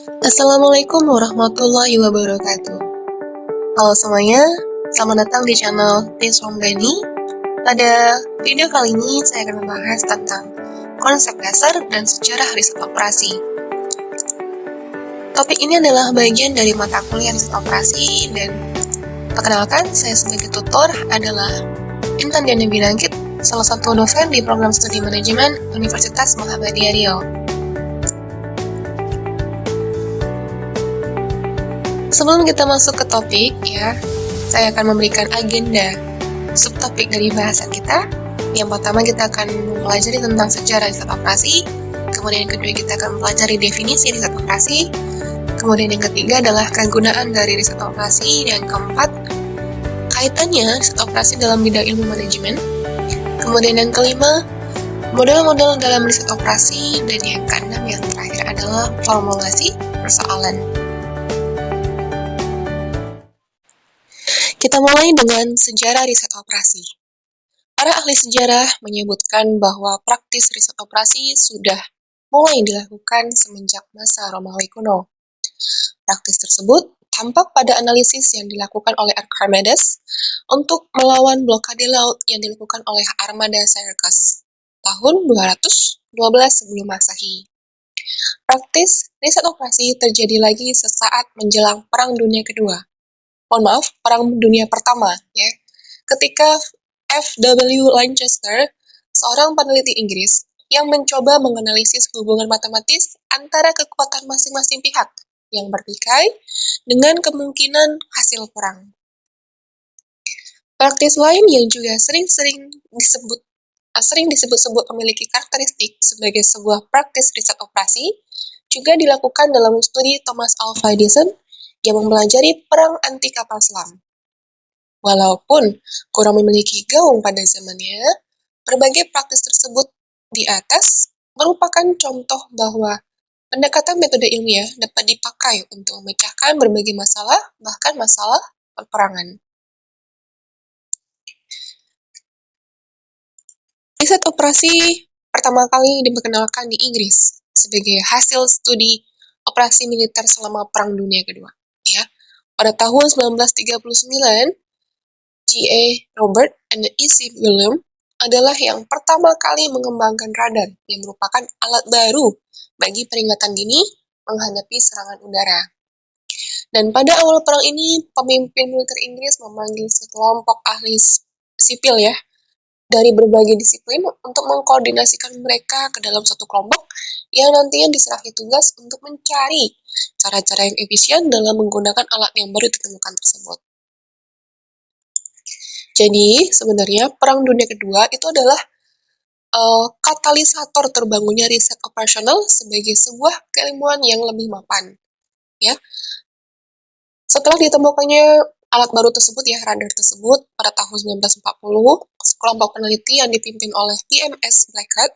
Assalamualaikum warahmatullahi wabarakatuh. Halo semuanya, selamat datang di channel Things from Gani. Pada video kali ini saya akan membahas tentang konsep dasar dan sejarah riset operasi. Topik ini adalah bagian dari mata kuliah riset operasi dan perkenalkan, saya sebagai tutor adalah Intan Diana Binanggit, salah satu dosen di program studi manajemen Universitas Muhammadiyah Riau. Sebelum kita masuk ke topik, saya akan memberikan agenda subtopik dari bahasan kita. Yang pertama kita akan mempelajari tentang sejarah riset operasi, kemudian yang kedua kita akan mempelajari definisi riset operasi, kemudian yang ketiga adalah kegunaan dari riset operasi, dan yang keempat kaitannya riset operasi dalam bidang ilmu manajemen, kemudian yang kelima model-model dalam riset operasi, dan yang keenam yang terakhir adalah formulasi persoalan. Kita mulai dengan sejarah riset operasi. Para ahli sejarah menyebutkan bahwa praktis riset operasi sudah mulai dilakukan semenjak masa Romawi kuno. Praktis tersebut tampak pada analisis yang dilakukan oleh Archimedes untuk melawan blokade laut yang dilakukan oleh armada Syracuse tahun 212 sebelum Masehi. Praktis riset operasi terjadi lagi sesaat menjelang Perang Dunia Kedua. Perang Dunia Pertama, ketika F.W. Lancaster, seorang peneliti Inggris, yang mencoba menganalisis hubungan matematis antara kekuatan masing-masing pihak yang bertikai dengan kemungkinan hasil perang. Praktis lain yang juga sering disebut-sebut memiliki karakteristik sebagai sebuah praktis riset operasi juga dilakukan dalam studi Thomas Alva Edison yang mempelajari perang anti kapal selam. Walaupun kurang memiliki gaung pada zamannya, berbagai praktis tersebut di atas merupakan contoh bahwa pendekatan metode ilmiah dapat dipakai untuk memecahkan berbagai masalah, bahkan masalah peperangan. Riset operasi pertama kali diperkenalkan di Inggris sebagai hasil studi operasi militer selama Perang Dunia Kedua. Pada tahun 1939, G.A. Robert and E.C. William adalah yang pertama kali mengembangkan radar yang merupakan alat baru bagi peringatan dini menghadapi serangan udara. Dan pada awal perang ini, pemimpin militer Inggris memanggil sekelompok ahli sipil dari berbagai disiplin untuk mengkoordinasikan mereka ke dalam satu kelompok yang nantinya diserahi tugas untuk mencari cara-cara yang efisien dalam menggunakan alat yang baru ditemukan tersebut. Jadi, sebenarnya Perang Dunia Kedua itu adalah katalisator terbangunnya riset operasional sebagai sebuah keilmuan yang lebih mapan. Setelah ditemukannya alat baru tersebut, radar tersebut, pada tahun 1940, sekelompok peneliti yang dipimpin oleh PMS Blackett,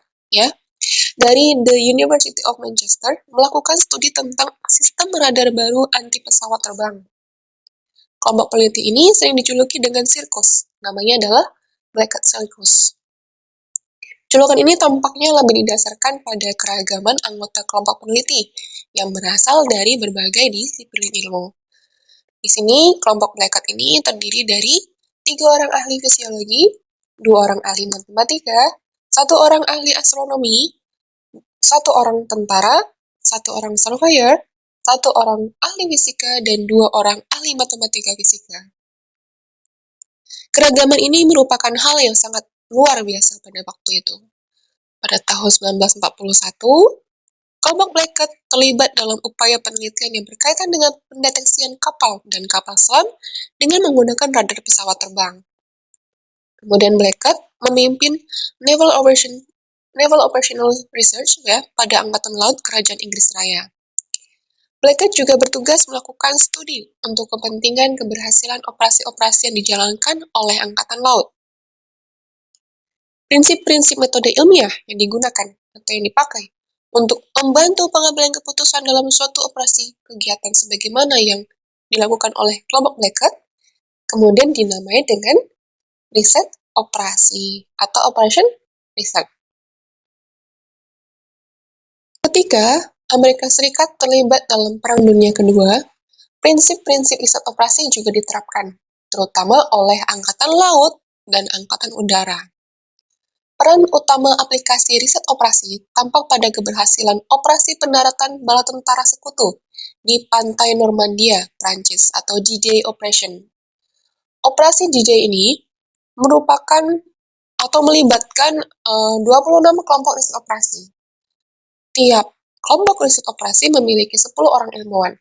dari The University of Manchester, melakukan studi tentang sistem radar baru anti pesawat terbang. Kelompok peneliti ini sering dijuluki dengan sirkus, namanya adalah Blackett Circus. Julukan ini tampaknya lebih didasarkan pada keragaman anggota kelompok peneliti yang berasal dari berbagai disiplin ilmu. Di sini, kelompok Blackett ini terdiri dari 3 orang ahli fisiologi, 2 orang ahli matematika, 1 orang ahli astronomi, 1 orang tentara, 1 orang surveyor, 1 orang ahli fisika, dan 2 orang ahli matematika fisika. Keragaman ini merupakan hal yang sangat luar biasa pada waktu itu. Pada tahun 1941, kelompok Blackett terlibat dalam upaya penelitian yang berkaitan dengan pendeteksian kapal dan kapal selam dengan menggunakan radar pesawat terbang. Kemudian Blackett memimpin Naval Operational Research pada Angkatan Laut Kerajaan Inggris Raya. Blackett juga bertugas melakukan studi untuk kepentingan keberhasilan operasi-operasi yang dijalankan oleh Angkatan Laut. Prinsip-prinsip metode ilmiah yang digunakan atau yang dipakai untuk membantu pengambilan keputusan dalam suatu operasi kegiatan sebagaimana yang dilakukan oleh kelompok Blackett, kemudian dinamai dengan riset operasi atau operation research. Ketika Amerika Serikat terlibat dalam Perang Dunia Kedua, prinsip-prinsip riset operasi juga diterapkan, terutama oleh Angkatan Laut dan Angkatan Udara. Peran utama aplikasi riset operasi tampak pada keberhasilan operasi pendaratan bala tentara sekutu di pantai Normandia, Prancis atau D-Day Operation. Operasi D-Day ini merupakan atau melibatkan 26 kelompok riset operasi. Tiap kelompok riset operasi memiliki 10 orang ilmuwan.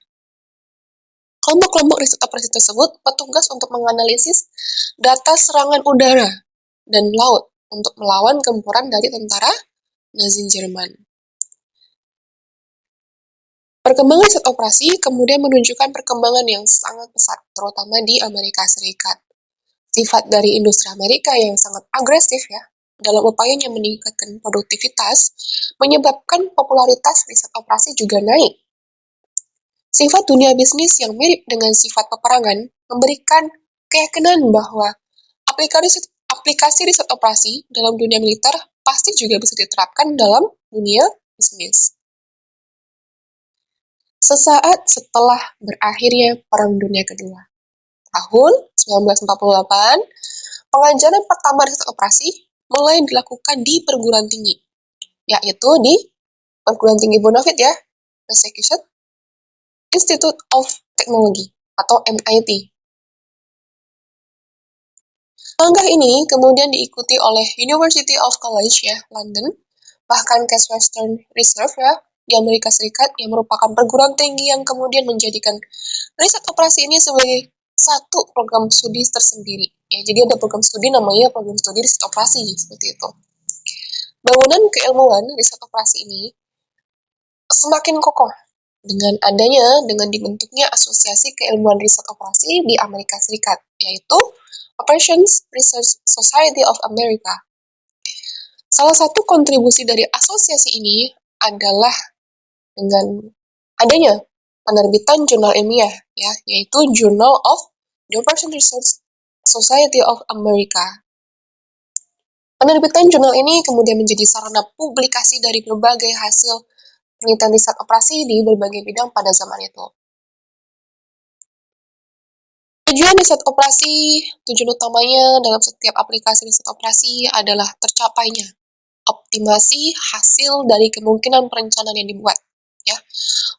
Kelompok-kelompok riset operasi tersebut bertugas untuk menganalisis data serangan udara dan laut untuk melawan gempuran dari tentara Nazi Jerman. Perkembangan riset operasi kemudian menunjukkan perkembangan yang sangat pesat, terutama di Amerika Serikat. Sifat dari industri Amerika yang sangat agresif ya, dalam upayanya meningkatkan produktivitas, menyebabkan popularitas riset operasi juga naik. Sifat dunia bisnis yang mirip dengan sifat peperangan memberikan keyakinan bahwa aplikasi riset operasi dalam dunia militer pasti juga bisa diterapkan dalam dunia bisnis. Sesaat setelah berakhirnya Perang Dunia Kedua, tahun 1948, pengajaran pertama riset operasi mulai dilakukan di perguruan tinggi, yaitu di Perguruan Tinggi Bonafide ya, Massachusetts Institute of Technology atau MIT. Langkah ini kemudian diikuti oleh University of College ya, London, bahkan Case Western Reserve ya, di Amerika Serikat yang merupakan perguruan tinggi yang kemudian menjadikan riset operasi ini sebagai satu program studi tersendiri. Ya, jadi ada program studi namanya program studi riset operasi seperti itu. Bangunan keilmuan riset operasi ini semakin kokoh dengan dibentuknya Asosiasi Keilmuan Riset Operasi di Amerika Serikat, yaitu Operations Research Society of America. Salah satu kontribusi dari asosiasi ini adalah dengan adanya penerbitan jurnal ilmiah, ya, yaitu Journal of the Operations Research Society of America. Penerbitan jurnal ini kemudian menjadi sarana publikasi dari berbagai hasil penelitian riset operasi di berbagai bidang pada zaman itu. Tujuan utamanya dalam setiap aplikasi riset operasi adalah tercapainya optimasi hasil dari kemungkinan perencanaan yang dibuat. Ya,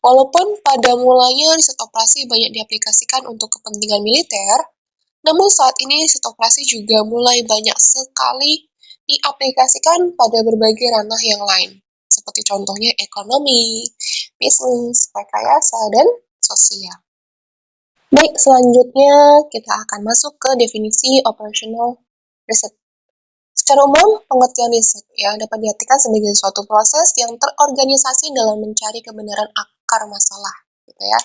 walaupun pada mulanya riset operasi banyak diaplikasikan untuk kepentingan militer, namun saat ini riset operasi juga mulai banyak sekali diaplikasikan pada berbagai ranah yang lain, seperti contohnya ekonomi, bisnis, rekayasa, dan sosial. Baik, selanjutnya kita akan masuk ke definisi operational research. Secara umum, pengertian riset ya dapat diartikan sebagai suatu proses yang terorganisasi dalam mencari kebenaran akar masalah, gitu ya.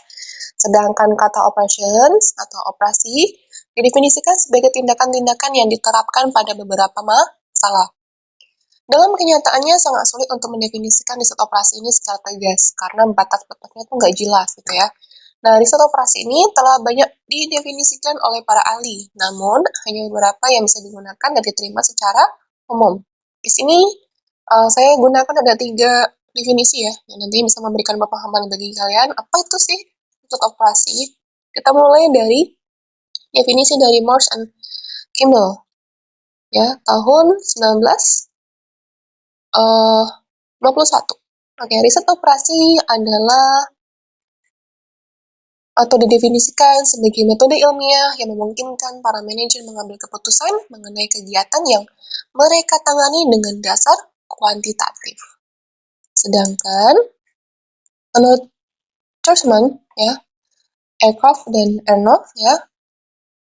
Sedangkan kata operations atau operasi didefinisikan sebagai tindakan-tindakan yang diterapkan pada beberapa masalah. Dalam kenyataannya sangat sulit untuk mendefinisikan riset operasi ini secara tegas karena batas-batasnya itu nggak jelas, gitu ya. Nah, riset operasi ini telah banyak didefinisikan oleh para ahli, namun hanya beberapa yang bisa digunakan dan diterima secara umum. Di sini saya gunakan ada 3 definisi ya, yang nanti bisa memberikan pemahaman bagi kalian. Apa itu sih riset operasi? Kita mulai dari definisi dari Morse and Kimball, ya, tahun 1921. Oke, riset operasi adalah atau didefinisikan sebagai metode ilmiah yang memungkinkan para manajer mengambil keputusan mengenai kegiatan yang mereka tangani dengan dasar kuantitatif. Sedangkan menurut Churchman ya, Aircraft dan Ernoff ya,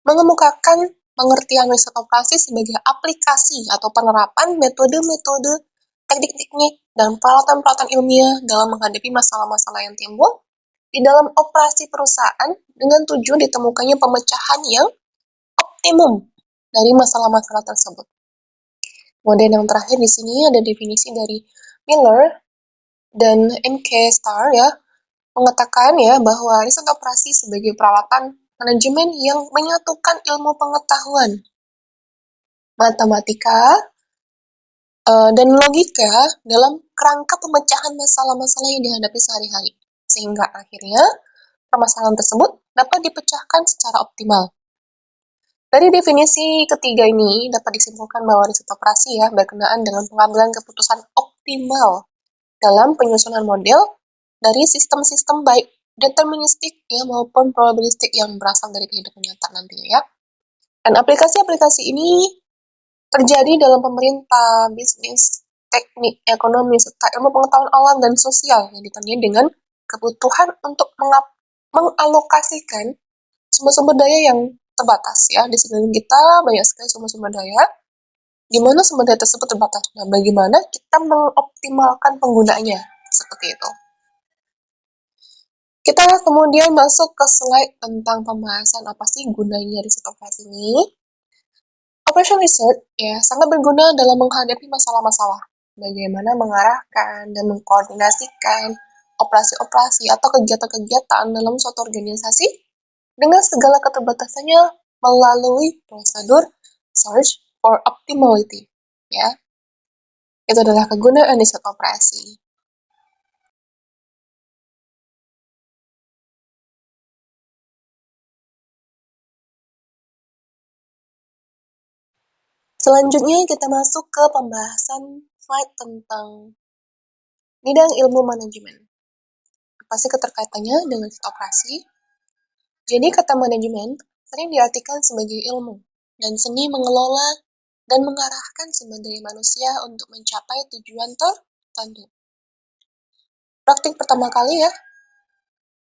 mengemukakan pengertian riset operasi sebagai aplikasi atau penerapan metode-metode, teknik-teknik, dan peralatan-peralatan ilmiah dalam menghadapi masalah-masalah yang timbul di dalam operasi perusahaan dengan tujuan ditemukannya pemecahan yang optimum dari masalah-masalah tersebut. Kemudian yang terakhir di sini ada definisi dari Miller dan M.K. Starr ya, mengatakan ya bahwa riset operasi sebagai peralatan manajemen yang menyatukan ilmu pengetahuan, matematika, dan logika dalam kerangka pemecahan masalah-masalah yang dihadapi sehari-hari, sehingga akhirnya permasalahan tersebut dapat dipecahkan secara optimal. Dari definisi ketiga ini dapat disimpulkan bahwa riset operasi berkenaan dengan pengambilan keputusan optimal dalam penyusunan model dari sistem-sistem baik deterministik maupun probabilistik yang berasal dari kehidupan nyata nantinya ya. Dan aplikasi-aplikasi ini terjadi dalam pemerintah, bisnis, teknik, ekonomi, serta ilmu pengetahuan alam dan sosial yang ditandai dengan kebutuhan untuk mengalokasikan sumber-sumber daya yang terbatas ya. Di sekeliling kita banyak sekali sumber-sumber daya, di mana sumber daya tersebut terbatas. Nah, bagaimana kita mengoptimalkan penggunaannya? Seperti itu. Kita kemudian masuk ke slide tentang pembahasan apa sih gunanya riset operasi ini. Operation research sangat berguna dalam menghadapi masalah-masalah. Bagaimana mengarahkan dan mengkoordinasikan operasi-operasi atau kegiatan-kegiatan dalam suatu organisasi dengan segala keterbatasannya melalui prosedur search for optimality. Ya, itu adalah kegunaan riset operasi. Selanjutnya kita masuk ke pembahasan slide tentang bidang ilmu manajemen. Apa sih keterkaitannya dengan riset operasi? Jadi kata manajemen sering diartikan sebagai ilmu dan seni mengelola dan mengarahkan sumber daya manusia untuk mencapai tujuan tertentu. Praktik pertama kali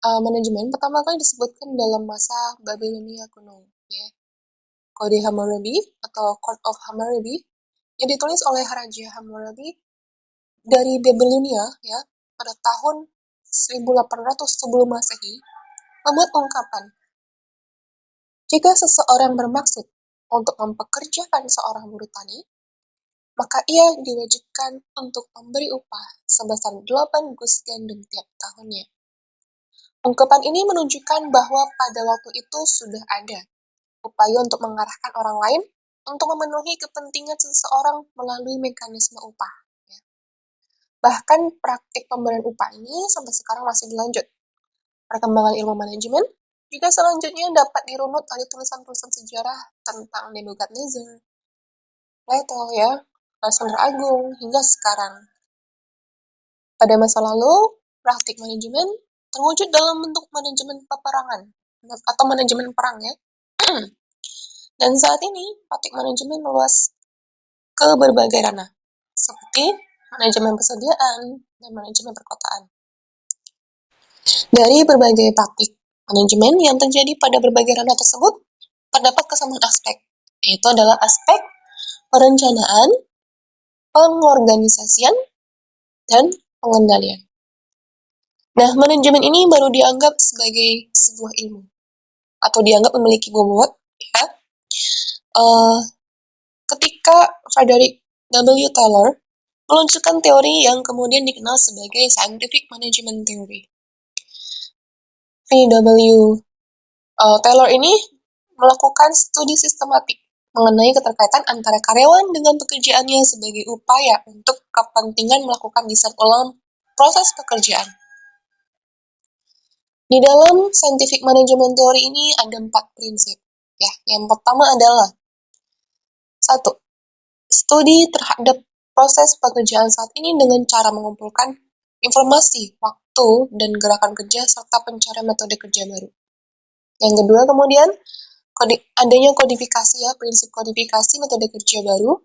manajemen pertama kali disebutkan dalam masa Babilonia kuno, Kode Hammurabi atau Code of Hammurabi yang ditulis oleh Raja Hammurabi dari Babilonia pada tahun 1800 sebelum Masehi membuat ungkapan, jika seseorang bermaksud untuk mempekerjakan seorang buruh tani, maka ia diwajibkan untuk memberi upah sebesar 8 gus gandum tiap tahunnya. Ungkapan ini menunjukkan bahwa pada waktu itu sudah ada upaya untuk mengarahkan orang lain untuk memenuhi kepentingan seseorang melalui mekanisme upah. Bahkan praktik pemberian upah ini sampai sekarang masih dilanjut. Perkembangan ilmu manajemen juga selanjutnya dapat dirunut oleh tulisan-tulisan sejarah tentang Nebukadnezar, Plato Alexander Agung hingga sekarang. Pada masa lalu, praktik manajemen terwujud dalam bentuk manajemen peperangan atau manajemen perang Dan saat ini, praktik manajemen meluas ke berbagai ranah, seperti manajemen persediaan dan manajemen perkotaan. Dari berbagai praktik manajemen yang terjadi pada berbagai ranah tersebut, terdapat kesamaan aspek, yaitu adalah aspek perencanaan, pengorganisasian, dan pengendalian. Nah, manajemen ini baru dianggap sebagai sebuah ilmu atau dianggap memiliki bobot ketika Frederick W. Taylor meluncurkan teori yang kemudian dikenal sebagai Scientific Management Theory. V.W. Taylor ini melakukan studi sistematik mengenai keterkaitan antara karyawan dengan pekerjaannya sebagai upaya untuk kepentingan melakukan desain ulang proses pekerjaan. Di dalam scientific management theory ini ada 4 prinsip. Yang pertama adalah 1. Studi terhadap proses pekerjaan saat ini dengan cara mengumpulkan informasi, waktu, dan gerakan kerja serta pencarian metode kerja baru. Yang kedua kemudian adanya kodifikasi prinsip kodifikasi metode kerja baru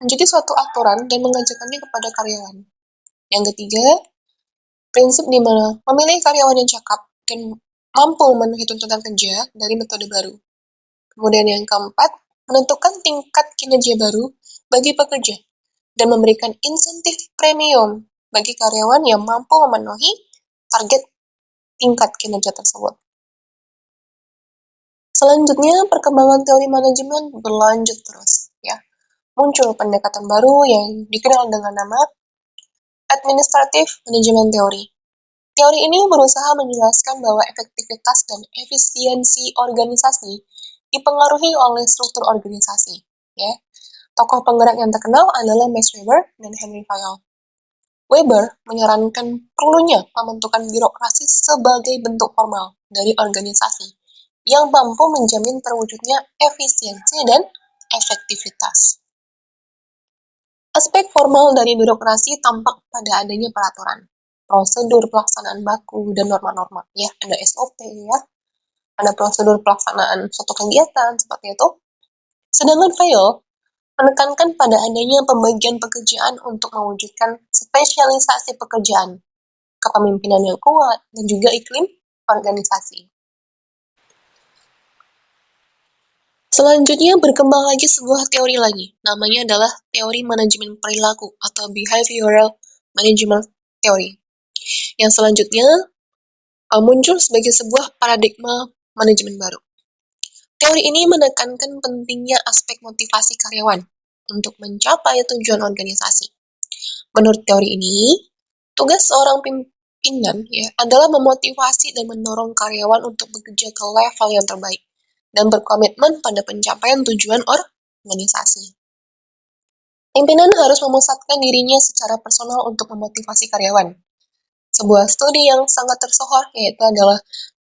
menjadi suatu aturan dan mengajarkannya kepada karyawan. Yang ketiga, prinsip di mana memilih karyawan yang cakap dan mampu memenuhi tuntutan kerja dari metode baru. Kemudian yang keempat, menentukan tingkat kinerja baru bagi pekerja dan memberikan insentif premium bagi karyawan yang mampu memenuhi target tingkat kinerja tersebut. Selanjutnya, perkembangan teori manajemen berlanjut terus. Muncul pendekatan baru yang dikenal dengan nama Administrative Management Theory. Teori ini berusaha menjelaskan bahwa efektivitas dan efisiensi organisasi dipengaruhi oleh struktur organisasi. Tokoh penggerak yang terkenal adalah Max Weber dan Henry Fayol. Weber menyarankan perlunya pembentukan birokrasi sebagai bentuk formal dari organisasi yang mampu menjamin terwujudnya efisiensi dan efektivitas. Aspek formal dari birokrasi tampak pada adanya peraturan, prosedur pelaksanaan baku, dan norma-norma. Ya, ada SOP, ya, ada prosedur pelaksanaan suatu kegiatan seperti itu. Sedangkan Vail menekankan pada adanya pembagian pekerjaan untuk mewujudkan spesialisasi pekerjaan, kepemimpinan yang kuat, dan juga iklim organisasi. Selanjutnya berkembang lagi sebuah teori lagi, namanya adalah teori manajemen perilaku atau behavioral management theory. Yang selanjutnya muncul sebagai sebuah paradigma manajemen baru. Teori ini menekankan pentingnya aspek motivasi karyawan untuk mencapai tujuan organisasi. Menurut teori ini, tugas seorang pimpinan adalah memotivasi dan mendorong karyawan untuk bekerja ke level yang terbaik dan berkomitmen pada pencapaian tujuan organisasi. Pimpinan harus memusatkan dirinya secara personal untuk memotivasi karyawan. Sebuah studi yang sangat tersohor yaitu adalah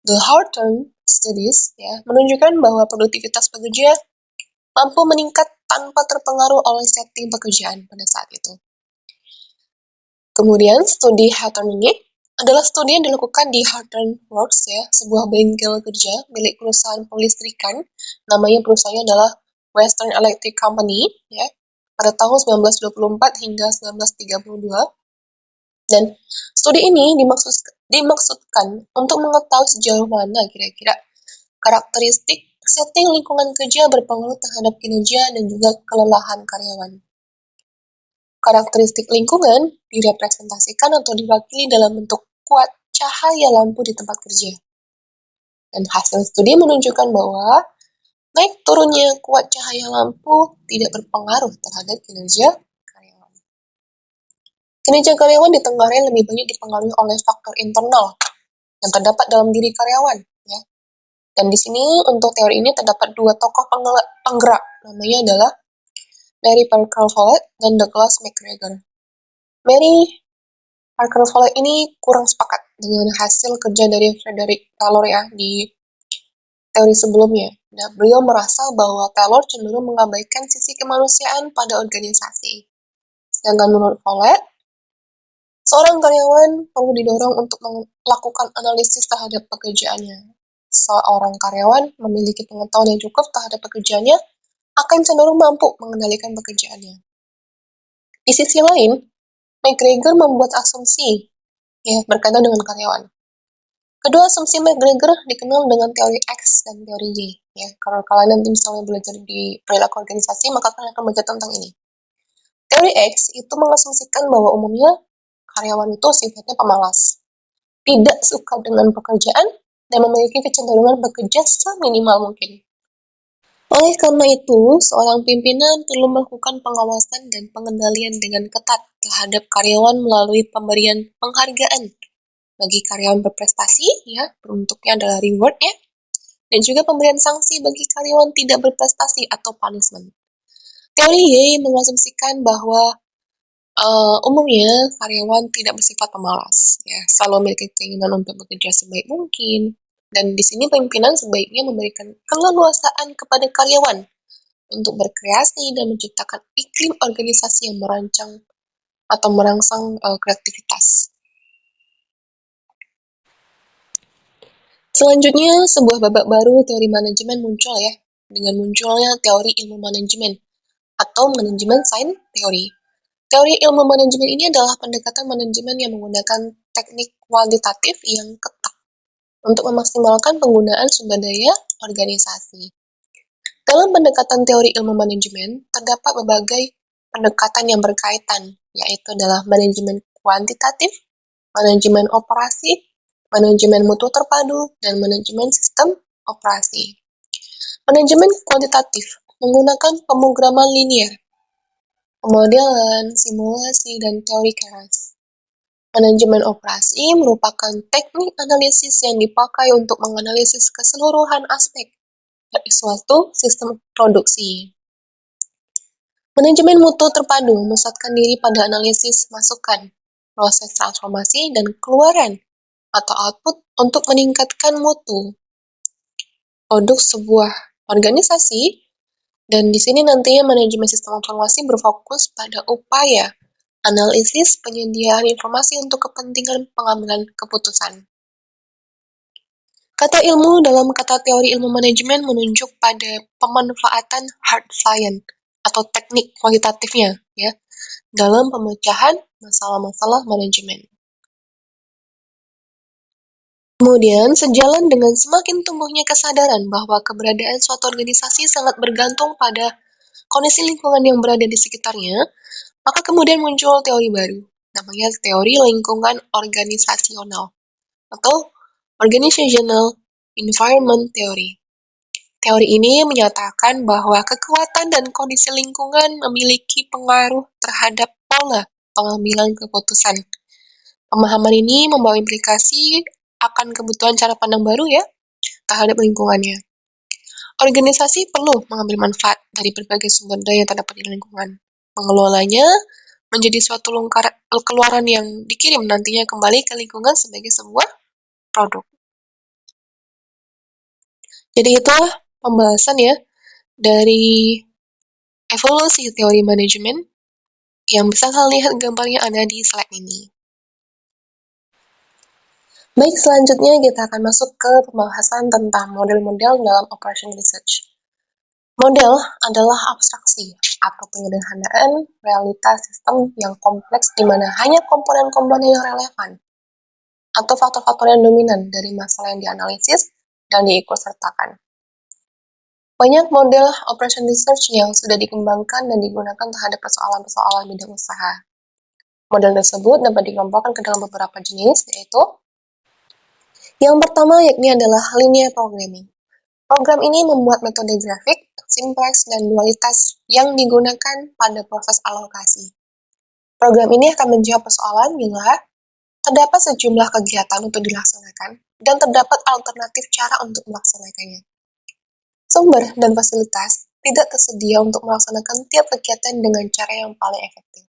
The Hawthorne Studies menunjukkan bahwa produktivitas pekerja mampu meningkat tanpa terpengaruh oleh setting pekerjaan pada saat itu. Kemudian studi Hawthorne ini adalah studi yang dilakukan di Hawthorne Works sebuah bengkel kerja milik perusahaan pelistrikan. Namanya perusahaannya adalah Western Electric Company pada tahun 1924 hingga 1932. Dan studi ini dimaksudkan untuk mengetahui sejauh mana kira-kira karakteristik setting lingkungan kerja berpengaruh terhadap kinerja dan juga kelelahan karyawan. Karakteristik lingkungan direpresentasikan atau diwakili dalam bentuk kuat cahaya lampu di tempat kerja. Dan hasil studi menunjukkan bahwa naik turunnya kuat cahaya lampu tidak berpengaruh terhadap kinerja karyawan. Kinerja karyawan ditengarai lebih banyak dipengaruhi oleh faktor internal yang terdapat dalam diri karyawan. Dan di sini untuk teori ini terdapat dua tokoh penggerak, namanya adalah Mary Parker Follett dan Douglas McGregor. Mary Parker Follett ini kurang sepakat dengan hasil kerja dari Frederick Taylor di teori sebelumnya. Nah, beliau merasa bahwa Taylor cenderung mengabaikan sisi kemanusiaan pada organisasi. Sedangkan menurut Follett, seorang karyawan perlu didorong untuk melakukan analisis terhadap pekerjaannya. Seorang karyawan memiliki pengetahuan yang cukup terhadap pekerjaannya akan cenderung mampu mengendalikan pekerjaannya. Di sisi lain, McGregor membuat asumsi berkaitan dengan karyawan. Kedua asumsi McGregor dikenal dengan teori X dan teori Y. Kalau kalian nanti misalnya belajar di perilaku organisasi, maka kalian akan belajar tentang ini. Teori X itu mengasumsikan bahwa umumnya karyawan itu sifatnya pemalas, tidak suka dengan pekerjaan, dan memiliki kecenderungan bekerja seminimal mungkin. Oleh karena itu, seorang pimpinan perlu melakukan pengawasan dan pengendalian dengan ketat terhadap karyawan melalui pemberian penghargaan bagi karyawan berprestasi, bentuknya adalah reward dan juga pemberian sanksi bagi karyawan tidak berprestasi atau punishment. Teori Y mengasumsikan bahwa umumnya karyawan tidak bersifat pemalas, selalu memiliki keinginan untuk bekerja sebaik mungkin, dan di sini pimpinan sebaiknya memberikan keleluasaan kepada karyawan untuk berkreasi dan menciptakan iklim organisasi yang merangsang kreativitas. Selanjutnya, sebuah babak baru teori manajemen muncul dengan munculnya teori ilmu manajemen atau manajemen sains teori. Teori ilmu manajemen ini adalah pendekatan manajemen yang menggunakan teknik kualitatif yang ketat untuk memaksimalkan penggunaan sumber daya organisasi. Dalam pendekatan teori ilmu manajemen, terdapat berbagai pendekatan yang berkaitan, yaitu adalah manajemen kuantitatif, manajemen operasi, manajemen mutu terpadu, dan manajemen sistem operasi. Manajemen kuantitatif menggunakan pemrograman linier, pemodelan, simulasi, dan teori keras. Manajemen operasi merupakan teknik analisis yang dipakai untuk menganalisis keseluruhan aspek dari suatu sistem produksi. Manajemen mutu terpadu memusatkan diri pada analisis masukan proses transformasi, dan keluaran atau output untuk meningkatkan mutu produk sebuah organisasi. Dan di sini nantinya manajemen sistem informasi berfokus pada upaya analisis penyediaan informasi untuk kepentingan pengambilan keputusan. Kata ilmu dalam kata teori ilmu manajemen menunjuk pada pemanfaatan hard science atau teknik kualitatifnya ya dalam pemecahan masalah-masalah manajemen. Kemudian, sejalan dengan semakin tumbuhnya kesadaran bahwa keberadaan suatu organisasi sangat bergantung pada kondisi lingkungan yang berada di sekitarnya, maka kemudian muncul teori baru, namanya teori lingkungan organisasional atau Organizational Environment Theory. Teori ini menyatakan bahwa kekuatan dan kondisi lingkungan memiliki pengaruh terhadap pola pengambilan keputusan. Pemahaman ini membawa implikasi akan kebutuhan cara pandang baru ya terhadap lingkungannya. Organisasi perlu mengambil manfaat dari berbagai sumber daya yang terdapat di lingkungan. Mengelolanya menjadi suatu keluaran yang dikirim nantinya kembali ke lingkungan sebagai sebuah produk. Jadi itulah pembahasan ya dari evolusi teori manajemen yang bisa kalian lihat gambarnya ada di slide ini. Baik, selanjutnya kita akan masuk ke pembahasan tentang model-model dalam operation research. Model adalah abstraksi atau penyederhanaan realitas sistem yang kompleks di mana hanya komponen-komponen yang relevan atau faktor-faktor yang dominan dari masalah yang dianalisis dan diikutsertakan. Banyak model operation research yang sudah dikembangkan dan digunakan terhadap persoalan-persoalan bidang usaha. Model tersebut dapat dikelompokkan ke dalam beberapa jenis, yaitu yang pertama yakni adalah linear programming. Program ini membuat metode grafik, simplex, dan dualitas yang digunakan pada proses alokasi. Program ini akan menjawab persoalan bila terdapat sejumlah kegiatan untuk dilaksanakan dan terdapat alternatif cara untuk melaksanakannya. Sumber dan fasilitas tidak tersedia untuk melaksanakan tiap kegiatan dengan cara yang paling efektif.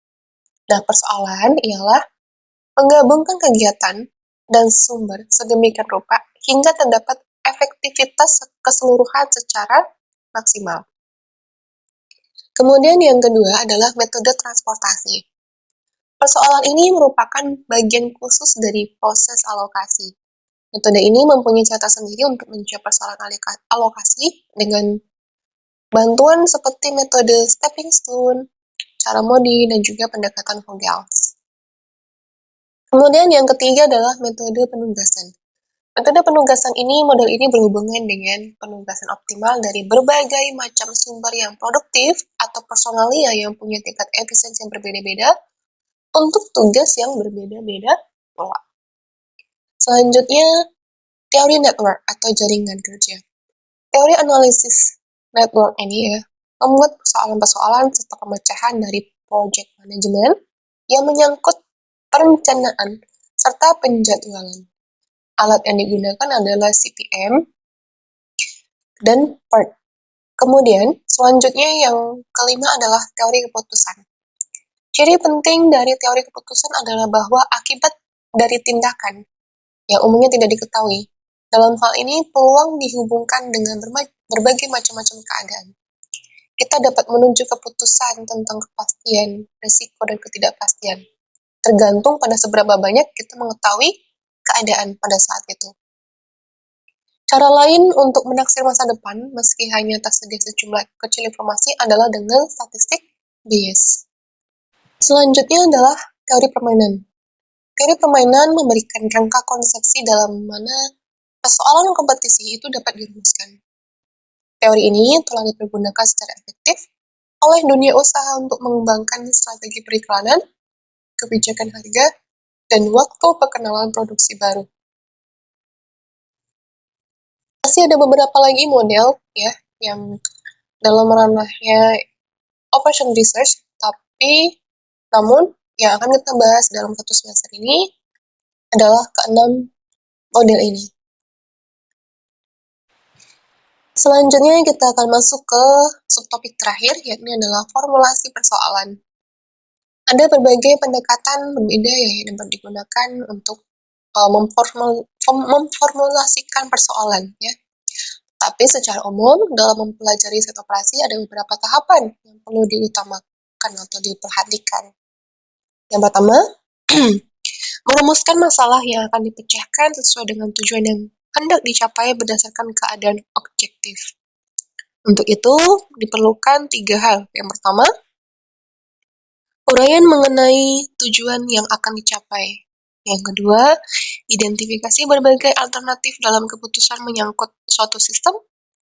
Nah, persoalan ialah menggabungkan kegiatan dan sumber sedemikian rupa hingga terdapat efektivitas keseluruhan secara maksimal. Kemudian yang kedua adalah metode transportasi. Persoalan ini merupakan bagian khusus dari proses alokasi. Metode ini mempunyai cara sendiri untuk menjawab persoalan alokasi dengan bantuan seperti metode stepping stone, cara modi, dan juga pendekatan Vogels. Kemudian yang ketiga adalah metode penugasan. Metode penugasan ini, model ini berhubungan dengan penugasan optimal dari berbagai macam sumber yang produktif atau personalia yang punya tingkat efisiensi yang berbeda-beda untuk tugas yang berbeda-beda pula. Selanjutnya, teori network atau jaringan kerja. Teori analisis network ini ya, membuat persoalan-persoalan serta pemecahan dari project management yang menyangkut perencanaan serta penjadwalan. Alat yang digunakan adalah CPM dan PERT. Kemudian, selanjutnya yang kelima adalah teori keputusan. Ciri penting dari teori keputusan adalah bahwa akibat dari tindakan yang umumnya tidak diketahui. Dalam hal ini, peluang dihubungkan dengan berbagai macam-macam keadaan. Kita dapat menunjuk keputusan tentang kepastian, risiko, dan ketidakpastian. Tergantung pada seberapa banyak kita mengetahui keadaan pada saat itu. Cara lain untuk menaksir masa depan, meski hanya tersedia sejumlah kecil informasi, adalah dengan statistik bias. Selanjutnya adalah teori permainan. Teori permainan memberikan rangka konsepsi dalam mana persoalan kompetisi itu dapat dirumuskan. Teori ini telah dipergunakan secara efektif oleh dunia usaha untuk mengembangkan strategi periklanan, kebijakan harga, dan waktu perkenalan produksi baru. Masih ada beberapa lagi model ya yang dalam ranahnya operation research, namun yang akan kita bahas dalam satu semester ini adalah keenam model ini. Selanjutnya kita akan masuk ke subtopik terakhir, yakni adalah formulasi persoalan. Ada berbagai pendekatan berbeda ya yang dapat digunakan untuk memformulasikan persoalan ya. Tapi secara umum dalam mempelajari set operasi ada beberapa tahapan yang perlu diutamakan atau diperhatikan. Yang pertama, merumuskan masalah yang akan dipecahkan sesuai dengan tujuan yang hendak dicapai berdasarkan keadaan objektif. Untuk itu, diperlukan 3 hal. Yang pertama, uraian mengenai tujuan yang akan dicapai. Yang kedua, identifikasi berbagai alternatif dalam keputusan menyangkut suatu sistem.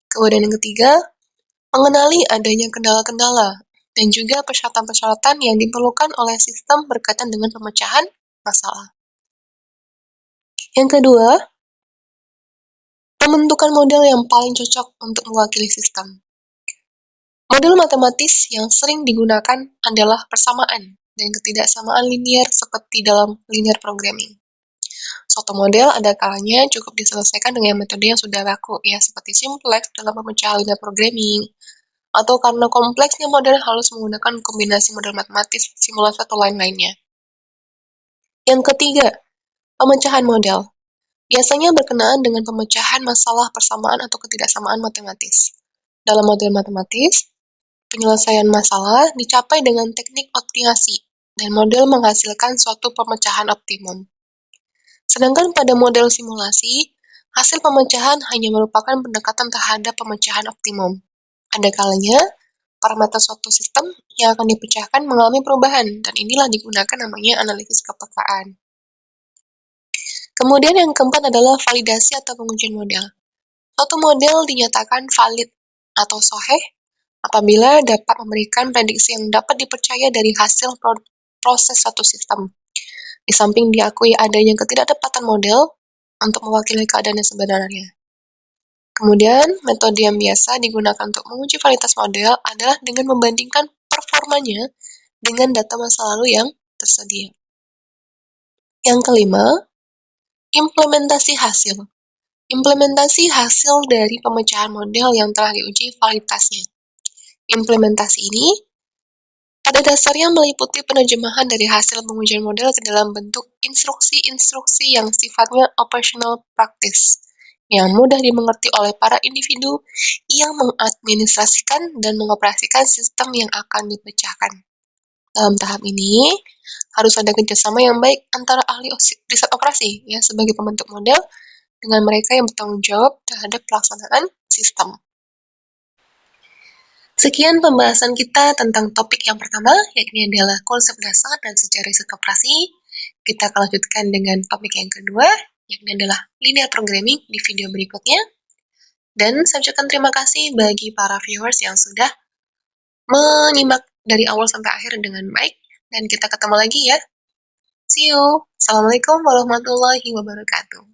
Kemudian yang ketiga, mengenali adanya kendala-kendala dan juga persyaratan-persyaratan yang diperlukan oleh sistem berkaitan dengan pemecahan masalah. Yang kedua, pembentukan model yang paling cocok untuk mewakili sistem. Model matematis yang sering digunakan adalah persamaan dan ketidaksamaan linier seperti dalam linear programming. Suatu model ada kalanya cukup diselesaikan dengan metode yang sudah baku, ya, seperti simplex dalam pemecahan linear programming, atau karena kompleksnya model harus menggunakan kombinasi model matematis, simulasi, atau lain-lainnya. Yang ketiga, pemecahan model. Biasanya berkenaan dengan pemecahan masalah persamaan atau ketidaksamaan matematis. Dalam model matematis, penyelesaian masalah dicapai dengan teknik optimasi, dan model menghasilkan suatu pemecahan optimum. Sedangkan pada model simulasi, hasil pemecahan hanya merupakan pendekatan terhadap pemecahan optimum. Ada kalanya, parameter suatu sistem yang akan dipecahkan mengalami perubahan, dan inilah digunakan namanya analisis kepekaan. Kemudian yang keempat adalah validasi atau pengujian model. Suatu model dinyatakan valid atau sahih apabila dapat memberikan prediksi yang dapat dipercaya dari hasil proses suatu sistem. Di samping diakui adanya ketidaktepatan model untuk mewakili keadaan yang sebenarnya. Kemudian, metode yang biasa digunakan untuk menguji validitas model adalah dengan membandingkan performanya dengan data masa lalu yang tersedia. Yang kelima, implementasi hasil. Implementasi hasil dari pemecahan model yang telah diuji validitasnya. Implementasi ini pada dasarnya meliputi penerjemahan dari hasil pengujian model ke dalam bentuk instruksi-instruksi yang sifatnya operational practice, yang mudah dimengerti oleh para individu yang mengadministrasikan dan mengoperasikan sistem yang akan dipecahkan. Dalam tahap ini, harus ada kerjasama yang baik antara ahli riset operasi ya sebagai pembentuk model dengan mereka yang bertanggung jawab terhadap pelaksanaan sistem. Sekian pembahasan kita tentang topik yang pertama, yakni adalah konsep dasar dan sejarah riset operasi. Kita akan lanjutkan dengan topik yang kedua, yakni adalah linear programming di video berikutnya. Dan saya ucapkan terima kasih bagi para viewers yang sudah menyimak dari awal sampai akhir dengan baik. Dan kita ketemu lagi ya. See you. Assalamualaikum warahmatullahi wabarakatuh.